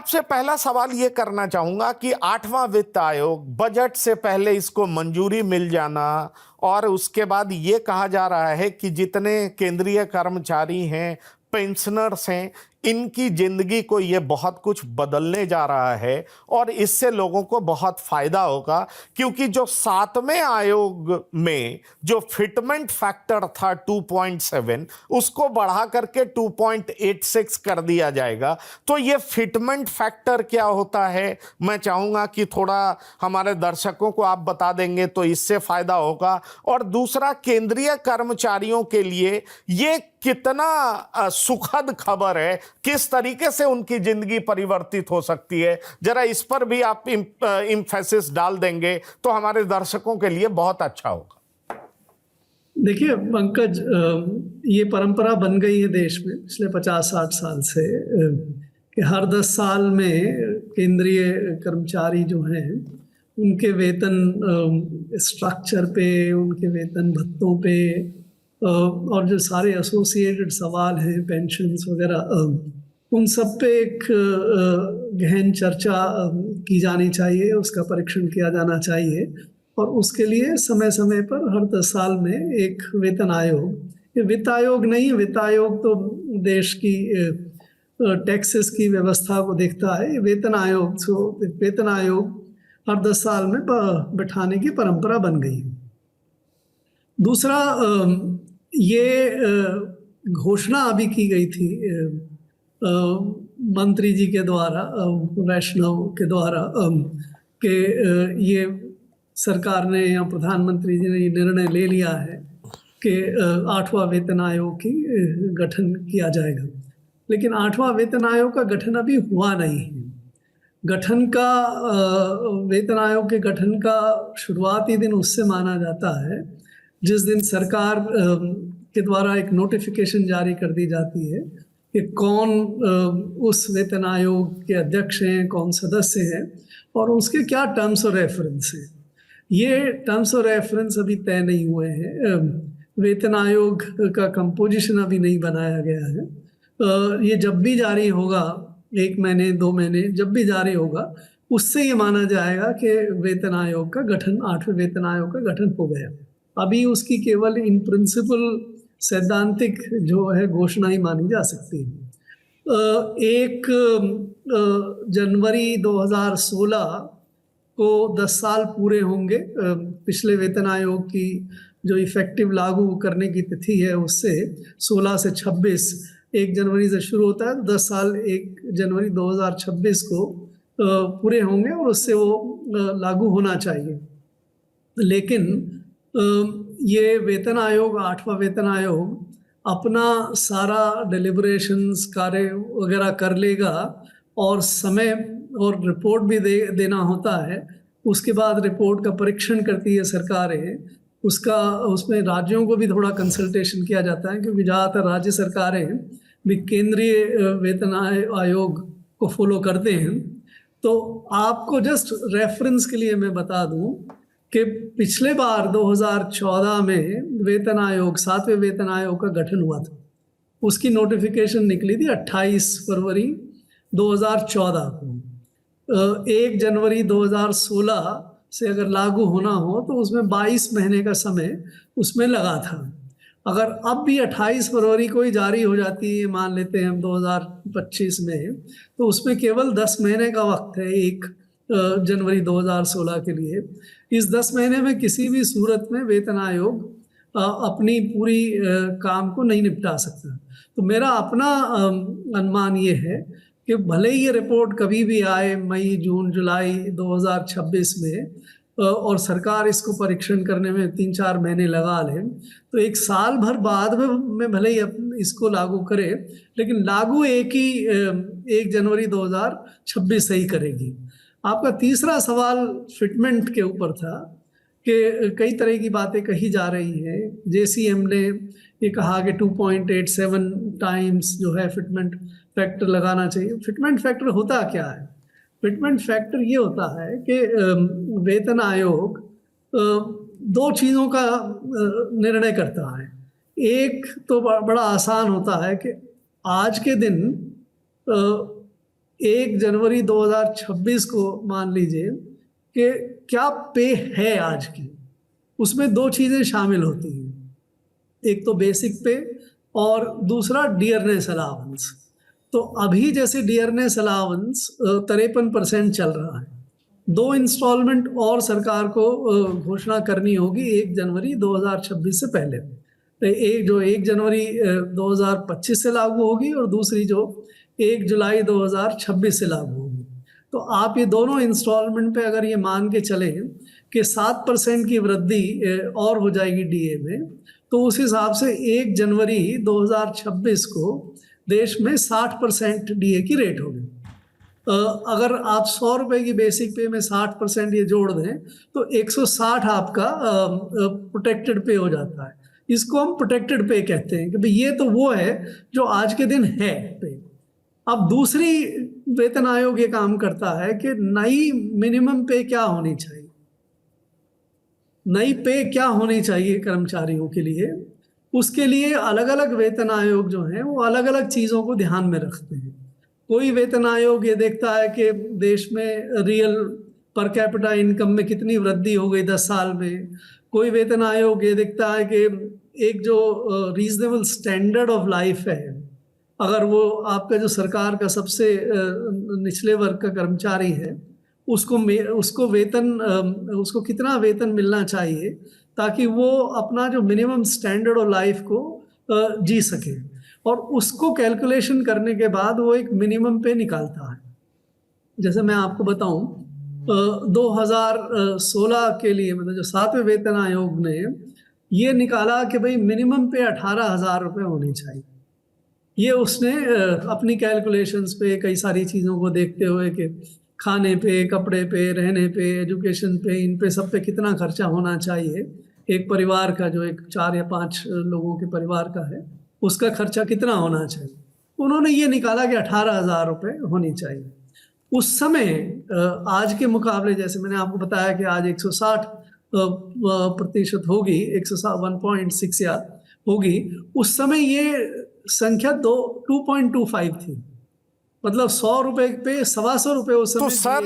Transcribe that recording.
आपसे पहला सवाल ये करना चाहूंगा कि आठवां वित्त आयोग बजट से पहले इसको मंजूरी मिल जाना और उसके बाद ये कहा जा रहा है कि जितने केंद्रीय कर्मचारी हैं, पेंशनर्स हैं, इनकी जिंदगी को ये बहुत कुछ बदलने जा रहा है और इससे लोगों को बहुत फायदा होगा, क्योंकि जो सातवें आयोग में जो फिटमेंट फैक्टर था 2.7 उसको बढ़ा करके 2.86 कर दिया जाएगा। तो ये फिटमेंट फैक्टर क्या होता है, मैं चाहूंगा कि थोड़ा हमारे दर्शकों को आप बता देंगे तो इससे फायदा होगा। और दूसरा, केंद्रीय कर्मचारियों के लिए ये कितना सुखद खबर है, किस तरीके से उनकी जिंदगी परिवर्तित हो सकती है, जरा इस पर भी आप इम्फेसिस डाल देंगे तो हमारे दर्शकों के लिए बहुत अच्छा होगा। देखिए पंकज, ये परंपरा बन गई है देश में पिछले 50-60 साल से कि हर 10 साल में केंद्रीय कर्मचारी जो हैं उनके वेतन स्ट्रक्चर पे, उनके वेतन भत्तों पे और जो सारे एसोसिएटेड सवाल हैं, पेंशन्स वगैरह, उन सब पे एक गहन चर्चा की जानी चाहिए, उसका परीक्षण किया जाना चाहिए। और उसके लिए समय समय पर हर 10 साल में एक वेतन आयोग, ये वित्त आयोग नहीं, वित्त आयोग तो देश की टैक्सेस की व्यवस्था को देखता है, वेतन आयोग, तो वेतन आयोग हर 10 साल में बैठाने की परंपरा बन गई। दूसरा, ये घोषणा अभी की गई थी मंत्री जी के द्वारा, वैष्णव के द्वारा, कि ये सरकार ने या प्रधानमंत्री जी ने ये निर्णय ले लिया है कि 8वां वेतन आयोग की गठन किया जाएगा। लेकिन 8वां वेतन आयोग का गठन अभी हुआ नहीं है। गठन का वेतन आयोग के गठन का शुरुआती दिन उससे माना जाता है जिस दिन सरकार के द्वारा एक नोटिफिकेशन जारी कर दी जाती है कि कौन उस वेतन आयोग के अध्यक्ष हैं, कौन सदस्य हैं और उसके क्या टर्म्स ऑफ रेफरेंस हैं। ये टर्म्स ऑफ रेफरेंस अभी तय नहीं हुए हैं। वेतन आयोग का कंपोजिशन अभी नहीं बनाया गया है। ये जब भी जारी होगा, 1 महीने 2 महीने जब भी जारी होगा, उससे ये माना जाएगा कि वेतन आयोग का गठन, 8वें वेतन आयोग का गठन हो गया। अभी उसकी केवल इन प्रिंसिपल सैद्धांतिक जो है घोषणा ही मानी जा सकती है। 1 जनवरी 2016 को 10 साल पूरे होंगे पिछले वेतन आयोग की जो इफेक्टिव लागू करने की तिथि है, उससे 16 से 26, 1 जनवरी से शुरू होता है, 10 साल 1 जनवरी 2026 को पूरे होंगे और उससे वो लागू होना चाहिए। लेकिन ये वेतन आयोग, 8वां वेतन आयोग अपना सारा डिलिब्रेशंस, कार्य वगैरह कर लेगा और समय और रिपोर्ट भी देना होता है। उसके बाद रिपोर्ट का परीक्षण करती है सरकारें, उसमें राज्यों को भी थोड़ा कंसल्टेशन किया जाता है, क्योंकि ज़्यादातर राज्य सरकारें भी केंद्रीय वेतन आयोग को फॉलो करते हैं। तो आपको जस्ट रेफरेंस के लिए मैं बता दूं कि पिछले बार 2014 में वेतन आयोग, 7वें वेतन आयोग का गठन हुआ था। उसकी नोटिफिकेशन निकली थी 28 फरवरी 2014 को। 1 जनवरी 2016 से अगर लागू होना हो तो उसमें 22 महीने का समय उसमें लगा था। अगर अब भी 28 फरवरी को ही जारी हो जाती है, मान लेते हैं हम 2025 में, तो उसमें केवल 10 महीने का वक्त है 1 जनवरी 2016 के लिए। इस 10 महीने में किसी भी सूरत में वेतन आयोग अपनी पूरी काम को नहीं निपटा सकता। तो मेरा अपना अनुमान ये है कि भले ही ये रिपोर्ट कभी भी आए, मई, जून, जुलाई 2026 में, और सरकार इसको परीक्षण करने में 3-4 महीने लगा ले, तो 1 साल भर बाद में भले ही इसको लागू करे, लेकिन लागू 1 जनवरी 2026 से ही करेगी। आपका तीसरा सवाल फिटमेंट के ऊपर था कि कई तरह की बातें कही जा रही हैं। JCM ने ये कहा कि 2.87 टाइम्स जो है फिटमेंट फैक्टर लगाना चाहिए। फिटमेंट फैक्टर होता क्या है? फिटमेंट फैक्टर ये होता है कि वेतन आयोग 2 चीज़ों का निर्णय करता है। एक तो बड़ा आसान होता है कि आज के दिन 1 जनवरी 2026 को मान लीजिए कि क्या पे है आज की, उसमें 2 चीज़ें शामिल होती हैं, एक तो बेसिक पे और दूसरा डियरनेस अलाउंस। तो अभी जैसे डियरनेस अलाउंस 53% चल रहा है, 2 इंस्टॉलमेंट और सरकार को घोषणा करनी होगी 1 जनवरी 2026 से पहले। तो एक जो 1 जनवरी 2025 से लागू होगी और दूसरी जो 1 जुलाई 2026 से लागू होगी। तो आप ये दोनों इंस्टॉलमेंट पे अगर ये मान के चलें कि 7% की वृद्धि और हो जाएगी डीए में, तो उस हिसाब से 1 जनवरी 2026 को देश में 60% डीए की रेट होगी। अगर आप 100 रुपए की बेसिक पे में 60% ये जोड़ दें तो 160 आपका प्रोटेक्टेड पे हो जाता है। इसको हम प्रोटेक्टेड पे कहते हैं कि भाई ये तो वो है जो आज के दिन है पे। अब दूसरी वेतन आयोग ये काम करता है कि नई मिनिमम पे क्या होनी चाहिए, नई पे क्या होनी चाहिए कर्मचारियों के लिए। उसके लिए अलग अलग वेतन आयोग जो हैं वो अलग अलग चीज़ों को ध्यान में रखते हैं। कोई वेतन आयोग ये देखता है कि देश में रियल पर कैपिटा इनकम में कितनी वृद्धि हो गई 10 साल में। कोई वेतन आयोग ये देखता है कि एक जो रीजनेबल स्टैंडर्ड ऑफ लाइफ है, अगर वो आपका जो सरकार का सबसे निचले वर्ग का कर्मचारी है उसको वेतन उसको कितना वेतन मिलना चाहिए ताकि वो अपना जो मिनिमम स्टैंडर्ड ऑफ लाइफ को जी सके, और उसको कैलकुलेशन करने के बाद वो एक मिनिमम पे निकालता है। जैसे मैं आपको बताऊं 2016 के लिए मतलब जो 7वें वेतन आयोग ने ये निकाला कि भाई मिनिमम पे 18,000 रुपये होनी चाहिए। ये उसने अपनी कैलकुलेशंस पे कई सारी चीज़ों को देखते हुए कि खाने पे, कपड़े पे, रहने पे, एजुकेशन पे, इन पे सब पे कितना खर्चा होना चाहिए एक परिवार का, जो एक 4 या 5 लोगों के परिवार का है उसका खर्चा कितना होना चाहिए। उन्होंने ये निकाला कि 18,000 रुपये होनी चाहिए। उस समय आज के मुकाबले जैसे मैंने आपको बताया कि आज 160% होगी, 161.6 या होगी, उस समय ये संख्या 2.25 थी। मतलब 100 रुपये पे 125 रुपये उस समय तो सर